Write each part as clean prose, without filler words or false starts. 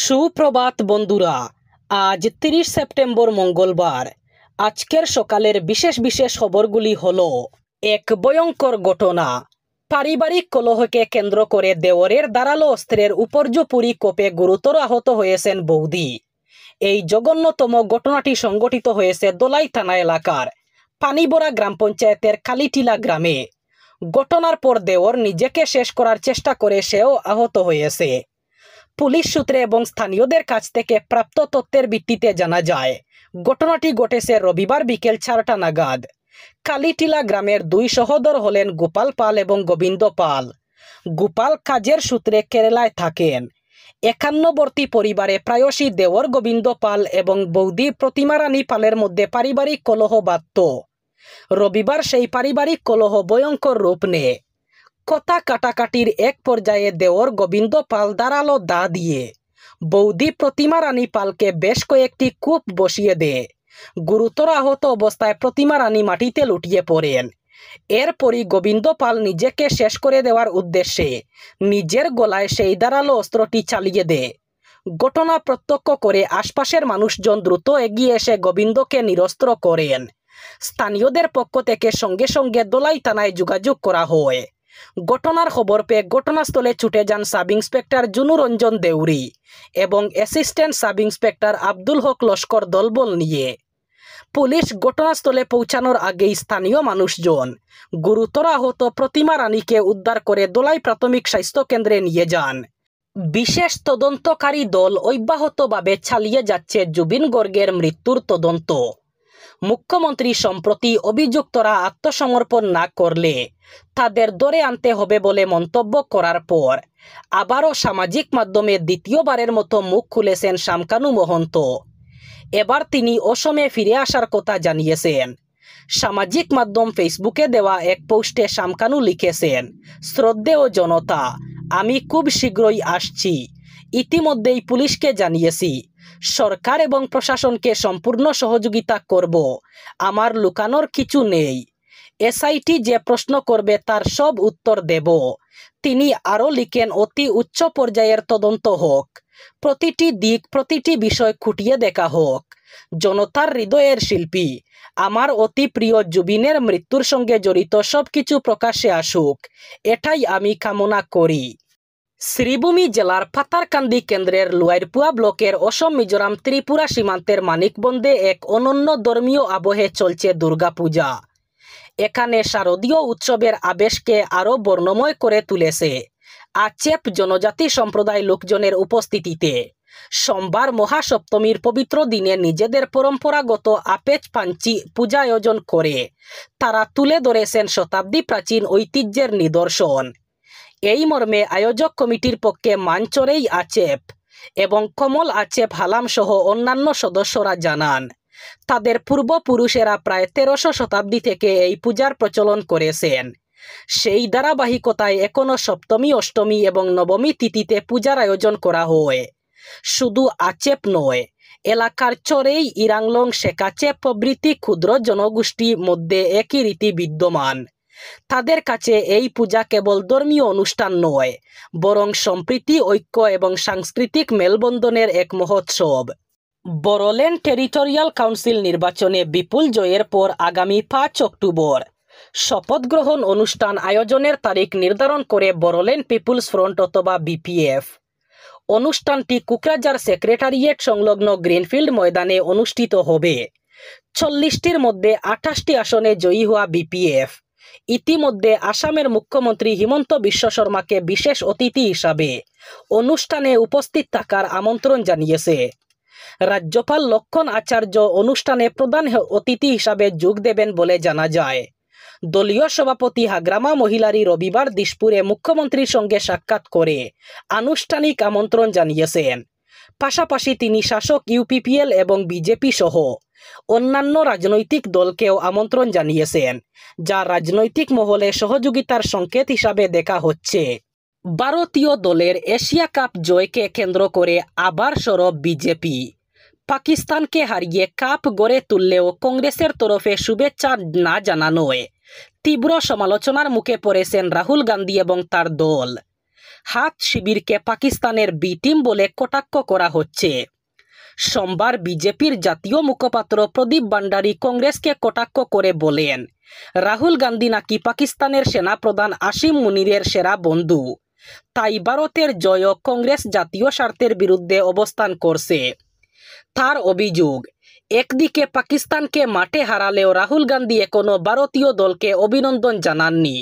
সুপ্রভাত বন্ধুরা, আজ 30 সেপ্টেম্বর মঙ্গলবার। আজকের সকালের বিশেষ বিশেষ খবরগুলি হলো: এক ভয়ঙ্কর ঘটনা, পারিবারিক কলহকে কেন্দ্র করে দেওরের ধারালো অস্ত্রের উপর্যুপরি কোপে গুরুতর আহত হয়েছেন বৌদি। এই জঘন্যতম ঘটনাটি সংঘটিত হয়েছে দোলাই থানা এলাকার পানিবরা গ্রাম পঞ্চায়েতের কালিটিলা গ্রামে। ঘটনার পর দেওর নিজেকে শেষ করার চেষ্টা করে সেও আহত হয়েছে। পুলিশ সূত্রে এবং স্থানীয়দের কাছ থেকে প্রাপ্ত তথ্যের ভিত্তিতে জানা যায়, ঘটনাটি ঘটেছে রবিবার বিকেল 4টা নাগাদ। কালিটিলা গ্রামের দুই সহোদর হলেন গোপাল পাল এবং গোবিন্দ পাল। গোপাল কাজের সূত্রে কেরালায় থাকেন। 51বর্তী পরিবারে প্রায়শই দেওর গোবিন্দ পাল এবং বৌদি প্রতিমা রানী পালের মধ্যে পারিবারিক কলহ বাধত। রবিবার সেই পারিবারিক কলহ ভয়ঙ্কর রূপ নেয়। কথা কাটাকাটির এক পর্যায়ে দেওর গোবিন্দ পাল ধারালো দা দিয়ে বৌদি প্রতিমা রানী পালকে বেশ কয়েকটি কূপ বসিয়ে দেয়। গুরুতর আহত অবস্থায় প্রতিমা রানী মাটিতে লুটিয়ে পড়েন। এরপরই গোবিন্দ পাল নিজেকে শেষ করে দেওয়ার উদ্দেশ্যে নিজের গলায় সেই ধারালো অস্ত্রটি চালিয়ে দেয়। ঘটনা প্রত্যক্ষ করে আশপাশের মানুষজন দ্রুত এগিয়ে এসে গোবিন্দকে নিরস্ত্র করেন। স্থানীয়দের পক্ষ থেকে সঙ্গে সঙ্গে দোলাই থানায় যোগাযোগ করা হয়। ঘটনার খবর পেয়ে ঘটনাস্থলে ছুটে যান সাব ইন্সপেক্টর জুনু রঞ্জন দেউরি এবং assistant sub inspector Abdul Haque Laskar দলবল নিয়ে। পুলিশ ঘটনাস্থলে পৌঁছানোর আগেই স্থানীয় মানুষজন গুরুতর আহত প্রতিমা রানীকে উদ্ধার করে দোলাই প্রাথমিক স্বাস্থ্য কেন্দ্রে নিয়ে যান। বিশেষ তদন্তকারী দল অব্যাহতভাবে চালিয়ে যাচ্ছে জুবিন গর্গের মৃত্যুর তদন্ত। মুখ্যমন্ত্রী সম্প্রতি অভিযুক্তরা আত্মসমর্পণ না করলে তাদের ধরে আনতে হবে বলে মন্তব্য করার পর আবারও সামাজিক মাধ্যমে দ্বিতীয়বারের মতো মুখ খুলেছেন শামকানু মহন্ত। এবার তিনি অসমে ফিরে আসার কথা জানিয়েছেন। সামাজিক মাধ্যম ফেসবুকে দেওয়া এক পোস্টে শামকানু লিখেছেন, শ্রদ্ধেয় জনতা, আমি খুব শীঘ্রই আসছি। ইতিমধ্যেই পুলিশকে জানিয়েছি, সরকার এবং প্রশাসনকে সম্পূর্ণ সহযোগিতা করব। আমার লুকানোর কিছু নেই। এসআইটি যে প্রশ্ন করবে তার সব উত্তর দেব। তিনি আরও লিখেন, অতি উচ্চ পর্যায়ের তদন্ত হোক, প্রতিটি দিক প্রতিটি বিষয় খুঁটিয়ে দেখা হোক। জনতার হৃদয়ের শিল্পী আমার অতি প্রিয় জুবিনের মৃত্যুর সঙ্গে জড়িত সবকিছু প্রকাশ্যে আসুক, এটাই আমি কামনা করি। শ্রীভূমি জেলার পাতারকান্দি কেন্দ্রের লুয়াইরপুয়া ব্লকের অসম মিজোরাম ত্রিপুরা সীমান্তের মানিকবন্দে এক অনন্য ধর্মীয় আবহে চলছে দুর্গাপূজা। এখানে শারদীয় উৎসবের আবেশকে আরও বর্ণময় করে তুলেছে আচেপ জনজাতি সম্প্রদায় লোকজনের উপস্থিতিতে। সোমবার মহাসপ্তমীর পবিত্র দিনে নিজেদের পরম্পরাগত আপেচ পাঞ্চি পূজা আয়োজন করে তারা তুলে ধরেছেন শতাব্দী প্রাচীন ঐতিহ্যের নিদর্শন। এই মর্মে আয়োজক কমিটির পক্ষে মানচরেই আচেপ এবং কমল আচেপ হালাম সহ অন্যান্য সদস্যরা জানান, তাদের পূর্বপুরুষেরা প্রায় 1300 শতাব্দী থেকে এই পূজার প্রচলন করেছেন। সেই ধারাবাহিকতায় এখনও সপ্তমী, অষ্টমী এবং নবমী তিথিতে পূজার আয়োজন করা হয়। শুধু আচেপ নয়, এলাকার চরেই ইরাংলং, শেখাচেপ প্রভৃতি ক্ষুদ্র জনগোষ্ঠীর মধ্যে একই রীতি বিদ্যমান। তাদের কাছে এই পূজা কেবল ধর্মীয় অনুষ্ঠান নয়, বরং সম্প্রীতি, ঐক্য এবং সাংস্কৃতিক মেলবন্ধনের এক মহোৎসব। বড়োল্যান্ড টেরিটোরিয়াল কাউন্সিল নির্বাচনে বিপুল জয়ের পর আগামী 5 অক্টোবর শপথ গ্রহণ অনুষ্ঠান আয়োজনের তারিখ নির্ধারণ করে বড়োল্যান্ড পিপুলস ফ্রন্ট অথবা বিপিএফ। অনুষ্ঠানটি কুকরাঝার সেক্রেটারিয়েট সংলগ্ন গ্রিনফিল্ড ময়দানে অনুষ্ঠিত হবে। 40টির মধ্যে 28টি আসনে জয়ী হওয়া বিপিএফ ইতিমধ্যে আসামের মুখ্যমন্ত্রী হিমন্ত বিশ্ব শর্মাকে বিশেষ অতিথি হিসাবে অনুষ্ঠানে উপস্থিত থাকার আমন্ত্রণ জানিয়েছে। রাজ্যপাল লক্ষণ আচার্য অনুষ্ঠানে প্রধান অতিথি হিসাবে যোগ দেবেন বলে জানা যায়। দলীয় সভাপতি হাগ্রামা মহিলারি রবিবার দিশপুরে মুখ্যমন্ত্রীর সঙ্গে সাক্ষাৎ করে আনুষ্ঠানিক আমন্ত্রণ জানিয়েছেন। পাশাপাশি তিনি শাসক ইউপিপিএল এবং বিজেপি সহ অন্যান্য রাজনৈতিক দলকেও আমন্ত্রণ জানিয়েছেন, যা রাজনৈতিক মহলে সহযোগিতার সংকেত হিসাবে দেখা হচ্ছে। ভারতীয় দলের এশিয়া কাপ জয়কে কেন্দ্র করে আবার সরব বিজেপি। পাকিস্তানকে হারিয়ে কাপ গড়ে তুললেও কংগ্রেসের তরফে শুভেচ্ছা না জানানোয় তীব্র সমালোচনার মুখে পড়েছেন রাহুল গান্ধী এবং তার দল। হাত শিবিরকে পাকিস্তানের বি টিম বলে কটাক্ষ করা হচ্ছে। সোমবার বিজেপির জাতীয় মুখপাত্র প্রদীপ ভান্ডারী কংগ্রেসকে কটাক্ষ করে বলেন, রাহুল গান্ধী নাকি পাকিস্তানের সেনাপ্রধান আসিম মুনিরের সেরা বন্ধু, তাই ভারতের জয় কংগ্রেস জাতীয় স্বার্থের বিরুদ্ধে অবস্থান করছে। তার অভিযোগ, একদিকে পাকিস্তানকে মাঠে হারালেও রাহুল গান্ধী এখনো ভারতীয় দলকে অভিনন্দন জানাননি,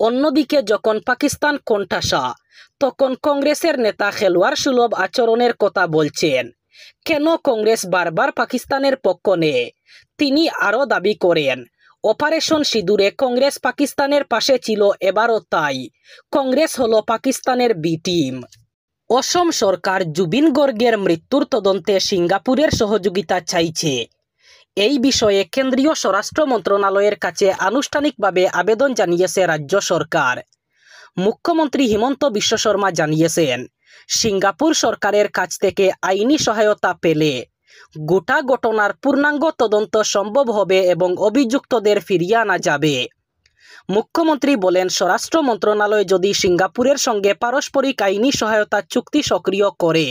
অন্যদিকে যখন পাকিস্তান কোণঠাসা তখন কংগ্রেসের নেতা খেলোয়াড় সুলভ আচরণের কথা বলছেন। কেন কংগ্রেস বারবার পাকিস্তানের পক্ষ নেয়? তিনি আরও দাবি করেন, অপারেশন সিঁদুরে কংগ্রেস পাকিস্তানের পাশে ছিল, এবারও তাই। কংগ্রেস হলো পাকিস্তানের বি টিম। অসম সরকার জুবিন গর্গের মৃত্যুর তদন্তে সিঙ্গাপুরের সহযোগিতা চাইছে। এই বিষয়ে কেন্দ্রীয় স্বরাষ্ট্র মন্ত্রণালয়ের কাছে আনুষ্ঠানিকভাবে আবেদন জানিয়েছে রাজ্য সরকার। মুখ্যমন্ত্রী হিমন্ত বিশ্ব শর্মা জানিয়েছেন, সিঙ্গাপুর সরকারের কাছ থেকে আইনি সহায়তা পেলে গোটা ঘটনার পূর্ণাঙ্গ তদন্ত সম্ভব হবে এবং অভিযুক্তদের ফিরিয়ে আনা যাবে। মুখ্যমন্ত্রী বলেন, স্বরাষ্ট্র মন্ত্রণালয় যদি সিঙ্গাপুরের সঙ্গে পারস্পরিক আইনি সহায়তা চুক্তি সক্রিয় করে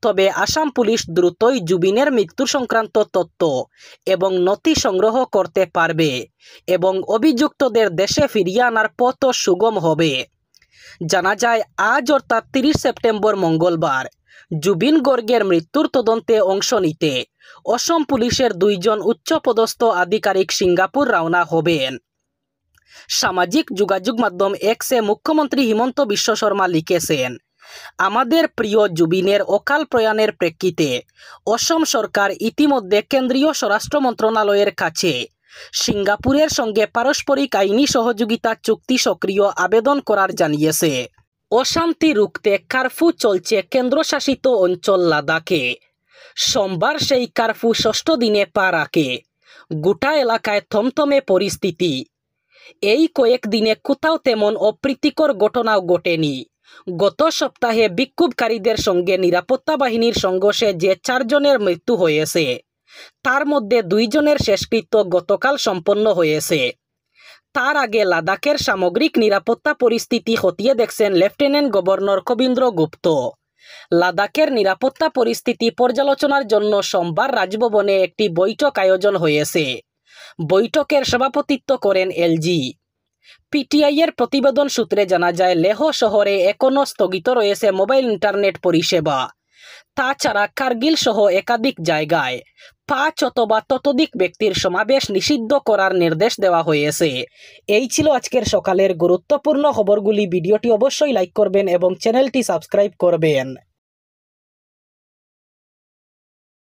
তবে আসাম পুলিশ দ্রুতই জুবিনের মৃত্যু সংক্রান্ত তথ্য এবং নথি সংগ্রহ করতে পারবে এবং অভিযুক্তদের দেশে ফিরিয়ে আনার পথও সুগম হবে। জানা যায়, আজ অর্থাৎ 30 সেপ্টেম্বর মঙ্গলবার জুবিন গর্গের মৃত্যুর তদন্তে অংশ নিতে অসম পুলিশের 2 জন উচ্চপদস্থ আধিকারিক সিঙ্গাপুর রওনা হবেন। সামাজিক যোগাযোগ মাধ্যম এক্সে মুখ্যমন্ত্রী হিমন্ত বিশ্ব শর্মা লিখেছেন, আমাদের প্রিয় জুবিনের অকাল প্রয়াণের প্রেক্ষিতে অসম সরকার ইতিমধ্যে কেন্দ্রীয় স্বরাষ্ট্র মন্ত্রণালয়ের কাছে সিঙ্গাপুরের সঙ্গে পারস্পরিক আইনি সহযোগিতা চুক্তি সক্রিয় আবেদন করার জানিয়েছে। অশান্তি রুখতে কারফিউ চলছে কেন্দ্রশাসিত অঞ্চল লাদাখে। সোমবার সেই কারফিউ 6ষ্ঠ দিনে পা রাখে। গোটা এলাকায় থমথমে পরিস্থিতি। এই কয়েকদিনে কোথাও তেমন অপ্রীতিকর ঘটনাও ঘটেনি। গত সপ্তাহে বিক্ষোভকারীদের সঙ্গে নিরাপত্তা বাহিনীর সংঘর্ষে যে 4 জনের মৃত্যু হয়েছে তার মধ্যে 2 জনের শেষকৃত্য গতকাল সম্পন্ন হয়েছে। তার আগে লাদাখের সামগ্রিক নিরাপত্তা পরিস্থিতি খতিয়ে দেখছেন লেফটেন্যান্ট গভর্নর কবীন্দ্র গুপ্ত। লাদাখের নিরাপত্তা পরিস্থিতি পর্যালোচনার জন্য সোমবার রাজভবনে একটি বৈঠক আয়োজন হয়েছে। বৈঠকের সভাপতিত্ব করেন এলজি। পিটিআইয়ের প্রতিবেদন সূত্রে জানা যায়, লেহ শহরে এখনও স্থগিত রয়েছে মোবাইল ইন্টারনেট পরিষেবা। তাছাড়া কার্গিল সহ একাধিক জায়গায় 5 অথবা ততোধিক ব্যক্তির সমাবেশ নিষিদ্ধ করার নির্দেশ দেওয়া হয়েছে। এই ছিল আজকের সকালের গুরুত্বপূর্ণ খবরগুলি। ভিডিওটি অবশ্যই লাইক করবেন এবং চ্যানেলটি সাবস্ক্রাইব করবেন।